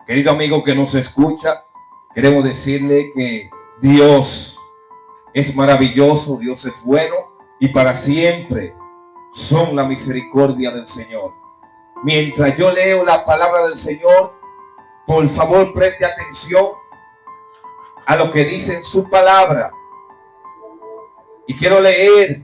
Querido amigo que nos escucha, queremos decirle que Dios es maravilloso, Dios es bueno y para siempre son la misericordia del Señor. Mientras yo leo la palabra del Señor, por favor preste atención a lo que dice en su palabra. Y quiero leer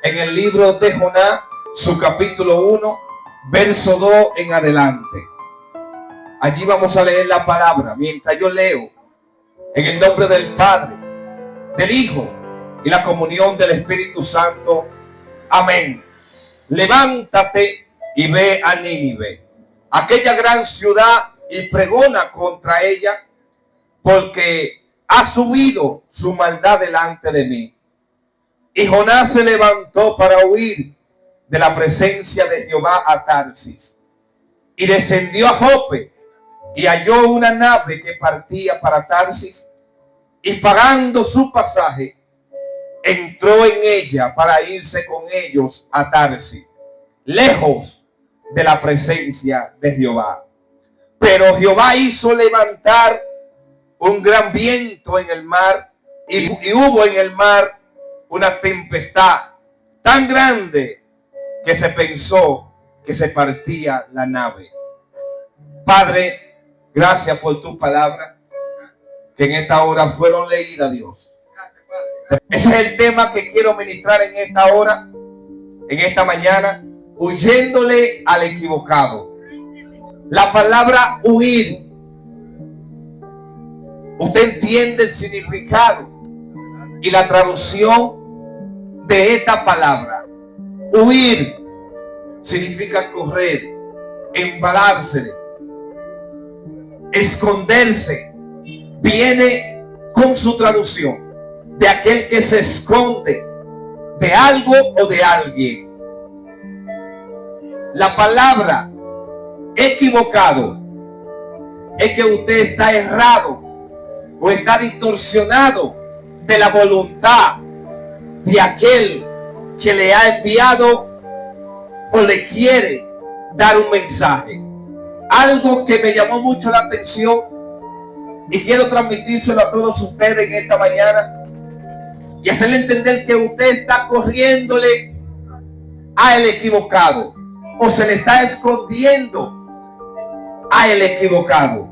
en el libro de Jonás, su capítulo 1, verso 2 en adelante. Allí vamos a leer la palabra. Mientras yo leo, en el nombre del Padre, del Hijo y la comunión del Espíritu Santo. Amén. Levántate y ve a Nínive, aquella gran ciudad, y pregona contra ella, porque ha subido su maldad delante de mí. Y Jonás se levantó para huir de la presencia de Jehová a Tarsis, y descendió a Jope, y halló una nave que partía para Tarsis, y pagando su pasaje, entró en ella para irse con ellos a Tarsis, lejos de la presencia de Jehová. Pero Jehová hizo levantar un gran viento en el mar, y hubo en el mar una tempestad tan grande que se pensó que se partía la nave. Padre, gracias por tu palabra, que en esta hora fueron leídas, Dios. Ese es el tema que quiero ministrar en esta hora, en esta mañana, huyéndole al equivocado. La palabra huir, usted entiende el significado y la traducción de esta palabra. Huir significa correr, embalarse, esconderse. Viene con su traducción de aquel que se esconde de algo o de alguien. La palabra equivocado es que usted está errado o está distorsionado de la voluntad de aquel que le ha enviado o le quiere dar un mensaje. Algo que me llamó mucho la atención y quiero transmitírselo a todos ustedes en esta mañana y hacerle entender que usted está corriéndole al equivocado o se le está escondiendo al equivocado.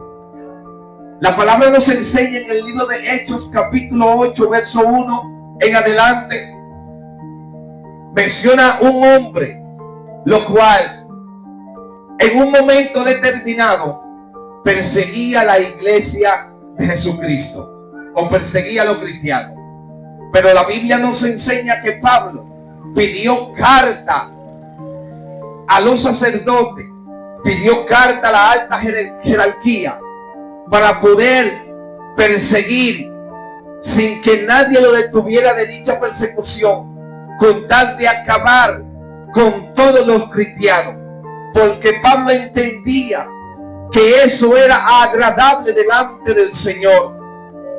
La palabra nos enseña en el libro de Hechos capítulo 8 verso 1 en adelante. Menciona un hombre, lo cual en un momento determinado perseguía la iglesia de Jesucristo o perseguía a los cristianos. Pero la Biblia nos enseña que Pablo pidió carta a los sacerdotes, pidió carta a la alta jerarquía para poder perseguir sin que nadie lo detuviera de dicha persecución, con tal de acabar con todos los cristianos, porque Pablo entendía que eso era agradable delante del Señor.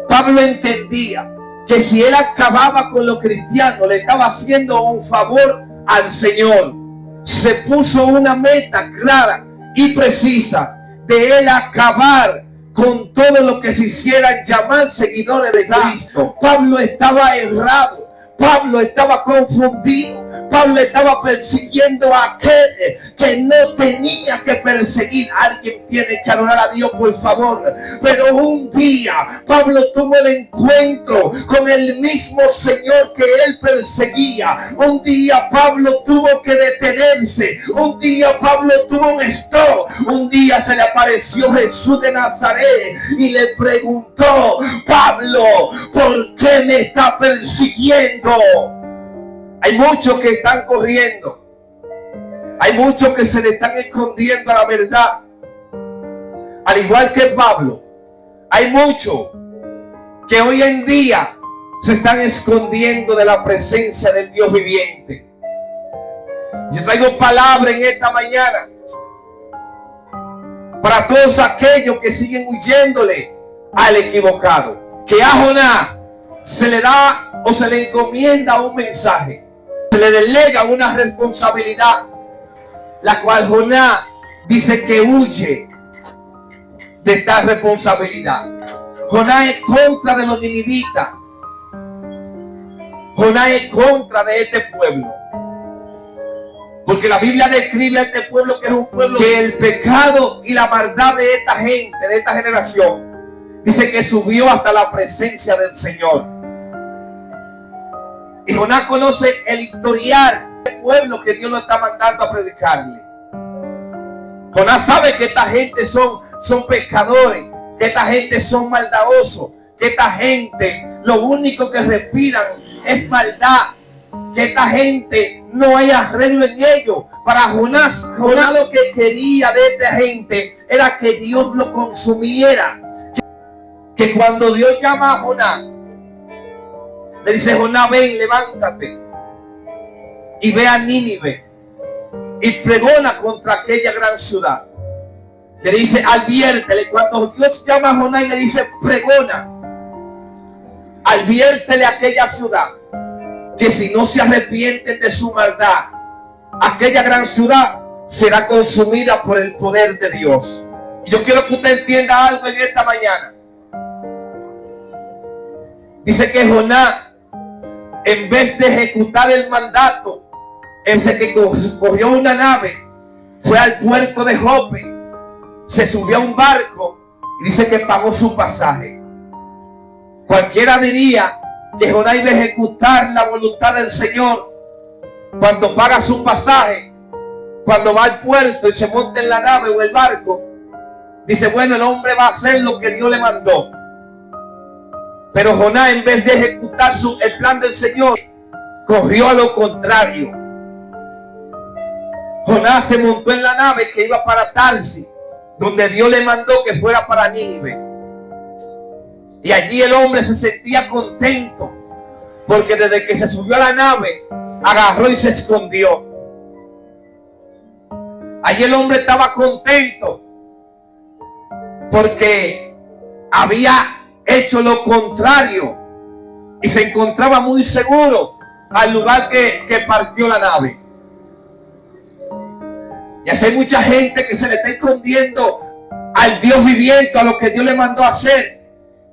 Pablo entendía que si él acababa con los cristianos, le estaba haciendo un favor al Señor. Se puso una meta clara y precisa de él acabar con todo lo que se hicieran llamar seguidores de Cristo. Pablo estaba errado, Pablo estaba confundido, Pablo estaba persiguiendo a aquel que no tenía que perseguir. Alguien tiene que adorar a Dios, por favor. Pero un día Pablo tuvo el encuentro con el mismo Señor que él perseguía. Un día Pablo tuvo que detenerse. Un día Pablo tuvo un stop. Un día se le apareció Jesús de Nazaret y le preguntó: Pablo, ¿por qué me está persiguiendo? Hay muchos que están corriendo. Hay muchos que se le están escondiendo a la verdad. Al igual que Pablo, hay muchos que hoy en día se están escondiendo de la presencia del Dios viviente. Yo traigo palabra en esta mañana para todos aquellos que siguen huyéndole al equivocado. Que a Jonás se le da o se le encomienda un mensaje. Se le delega una responsabilidad, la cual Jonás dice que huye de tal responsabilidad. Jonás es contra de los ninivitas. Jonás es contra de este pueblo. Porque la Biblia describe a este pueblo que es un pueblo que el pecado y la maldad de esta gente, de esta generación, dice que subió hasta la presencia del Señor. Y Jonás conoce el historial del pueblo que Dios lo está mandando a predicarle. Jonás sabe que esta gente son pecadores, que esta gente son maldadosos, que esta gente lo único que respiran es maldad, que esta gente no hay arreglo en ellos. Para Jonás lo que quería de esta gente era que Dios lo consumiera. Que cuando Dios llama a Jonás, le dice: Jonás, ven, levántate y ve a Nínive y pregona contra aquella gran ciudad. Le dice: adviértele. Cuando Dios llama a Jonás y le dice: pregona, adviértele a aquella ciudad que si no se arrepienten de su maldad, aquella gran ciudad será consumida por el poder de Dios. Y yo quiero que usted entienda algo en esta mañana. Dice que Jonás, en vez de ejecutar el mandato, dice que cogió una nave, fue al puerto de Jope, se subió a un barco y dice que pagó su pasaje. Cualquiera diría que Jonás iba a ejecutar la voluntad del Señor cuando paga su pasaje, cuando va al puerto y se monta en la nave o el barco. Dice: bueno, el hombre va a hacer lo que Dios le mandó. Pero Jonás, en vez de ejecutar el plan del Señor, cogió a lo contrario. Jonás se montó en la nave que iba para Tarsis, donde Dios le mandó que fuera para Nínive. Y allí el hombre se sentía contento, porque desde que se subió a la nave, agarró y se escondió. Allí el hombre estaba contento, porque había hecho lo contrario y se encontraba muy seguro al lugar que partió la nave. Y así hay mucha gente que se le está escondiendo al Dios viviente, a lo que Dios le mandó a hacer,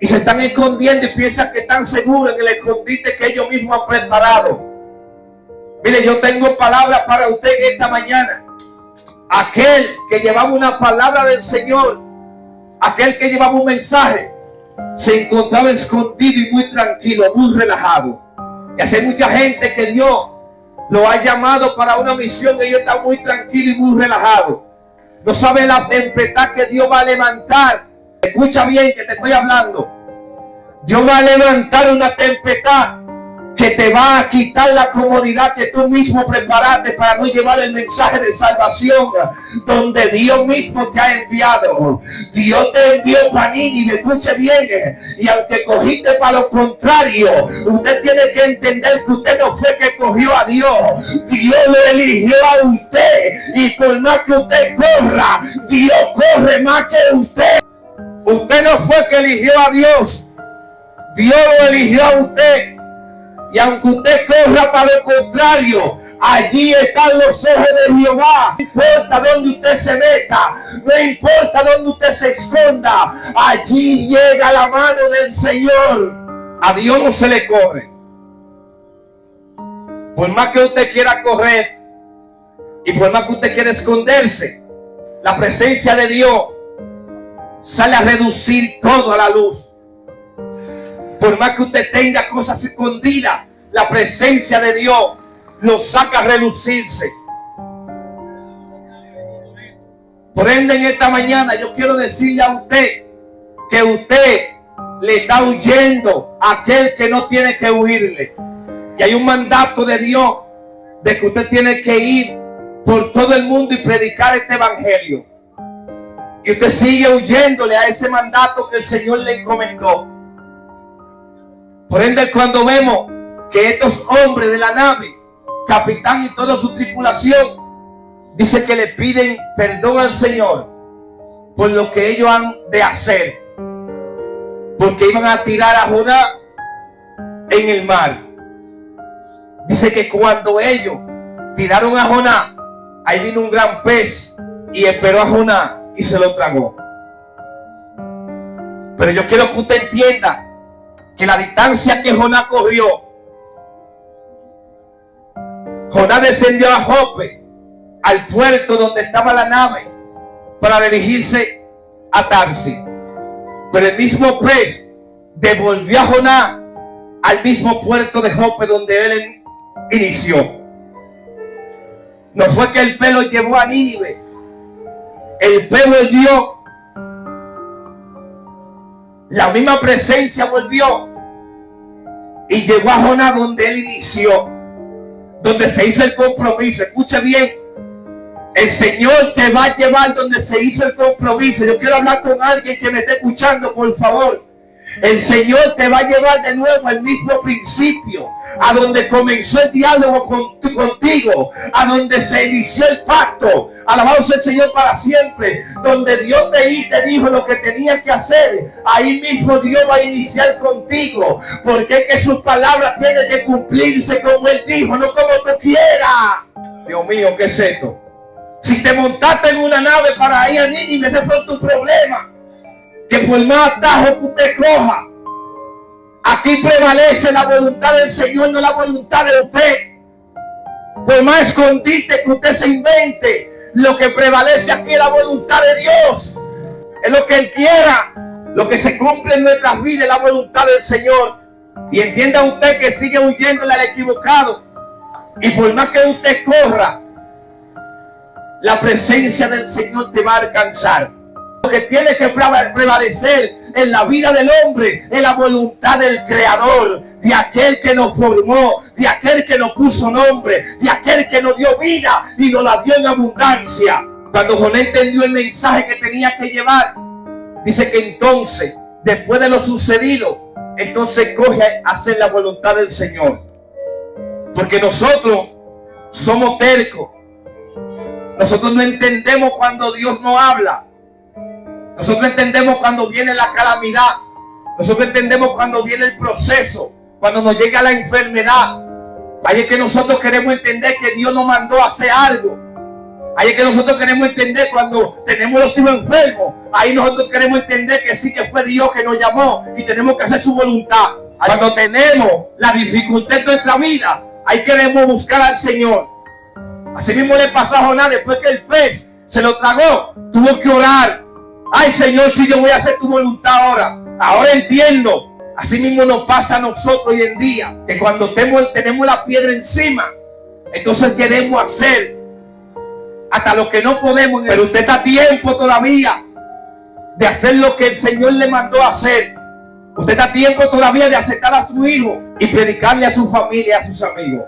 y se están escondiendo y piensan que están seguros en el escondite que ellos mismos han preparado. Mire, yo tengo palabras para usted en esta mañana. Aquel que llevaba una palabra del Señor, aquel que llevaba un mensaje, se encontraba escondido y muy tranquilo, muy relajado. Y así hay mucha gente que Dios lo ha llamado para una misión, ellos están muy tranquilos y muy relajados. No saben la tempestad que Dios va a levantar. Escucha bien que te estoy hablando. Dios va a levantar una tempestad que te va a quitar la comodidad que tú mismo preparaste para no llevar el mensaje de salvación donde Dios mismo te ha enviado. Dios te envió para Nínive, escuche bien, y aunque cogiste para lo contrario, usted tiene que entender que usted no fue que cogió a Dios. Dios lo eligió a usted, y por más que usted corra, Dios corre más que usted. Usted no fue que eligió a Dios, Dios lo eligió a usted. Y aunque usted corra para lo contrario, allí están los ojos de Jehová. No importa dónde usted se meta, no importa dónde usted se esconda, allí llega la mano del Señor. A Dios no se le corre. Por más que usted quiera correr y por más que usted quiera esconderse, la presencia de Dios sale a reducir todo a la luz. Por más que usted tenga cosas escondidas, la presencia de Dios lo saca a relucirse. Por ende, en esta mañana yo quiero decirle a usted que usted le está huyendo a aquel que no tiene que huirle. Y hay un mandato de Dios de que usted tiene que ir por todo el mundo y predicar este evangelio. Y usted sigue huyéndole a ese mandato que el Señor le encomendó. Por ende, cuando vemos que estos hombres de la nave, capitán y toda su tripulación, dice que le piden perdón al Señor por lo que ellos han de hacer, porque iban a tirar a Jonás en el mar. Dice que cuando ellos tiraron a Jonás, ahí vino un gran pez y esperó a Jonás y se lo tragó. Pero yo quiero que usted entienda que la distancia que Jonás corrió, Jonás descendió a Jope, al puerto donde estaba la nave, para dirigirse a Tarsis. Pero el mismo pez devolvió a Jonás al mismo puerto de Jope donde él inició. No fue que el pez lo llevó a Nínive. El pez volvió. La misma presencia volvió y llegó a Jonás donde él inició, donde se hizo el compromiso. Escuche bien, el Señor te va a llevar donde se hizo el compromiso. Yo quiero hablar con alguien que me esté escuchando, por favor. El Señor te va a llevar de nuevo al mismo principio, a donde comenzó el diálogo contigo, a donde se inició el pacto. Alabado sea el Señor para siempre. Donde Dios te dijo lo que tenías que hacer, ahí mismo Dios va a iniciar contigo, porque es que sus palabras tienen que cumplirse como Él dijo, no como tú quieras. Dios mío, ¿qué es esto? Si te montaste en una nave para ir a Nínive, ese fue tu problema. Que por más atajo que usted coja, aquí prevalece la voluntad del Señor, no la voluntad de usted. Por más escondite que usted se invente, lo que prevalece aquí es la voluntad de Dios. Es lo que Él quiera, lo que se cumple en nuestras vidas, es la voluntad del Señor. Y entienda usted que sigue huyéndole al equivocado. Y por más que usted corra, la presencia del Señor te va a alcanzar. Lo que tiene que prevalecer en la vida del hombre es la voluntad del Creador, de aquel que nos formó, de aquel que nos puso nombre, de aquel que nos dio vida y nos la dio en abundancia. Cuando Jonás entendió el mensaje que tenía que llevar, dice que entonces, después de lo sucedido, entonces coge a hacer la voluntad del Señor. Porque nosotros somos tercos. Nosotros no entendemos cuando Dios nos habla. Nosotros entendemos cuando viene la calamidad. Nosotros entendemos cuando viene el proceso, cuando nos llega la enfermedad. Ahí es que nosotros queremos entender que Dios nos mandó a hacer algo. Ahí es que nosotros queremos entender cuando tenemos los hijos enfermos. Ahí nosotros queremos entender que sí que fue Dios que nos llamó y tenemos que hacer su voluntad. Cuando tenemos la dificultad en nuestra vida, ahí queremos buscar al Señor. Así mismo le pasó a Jonás después que el pez se lo tragó. Tuvo que orar. Ay, Señor, si yo voy a hacer tu voluntad ahora. Ahora entiendo. Así mismo nos pasa a nosotros hoy en día. Que cuando tenemos la piedra encima, entonces queremos hacer hasta lo que no podemos. Pero usted está a tiempo todavía de hacer lo que el Señor le mandó a hacer. Usted está a tiempo todavía de aceptar a su hijo y predicarle a su familia, a sus amigos.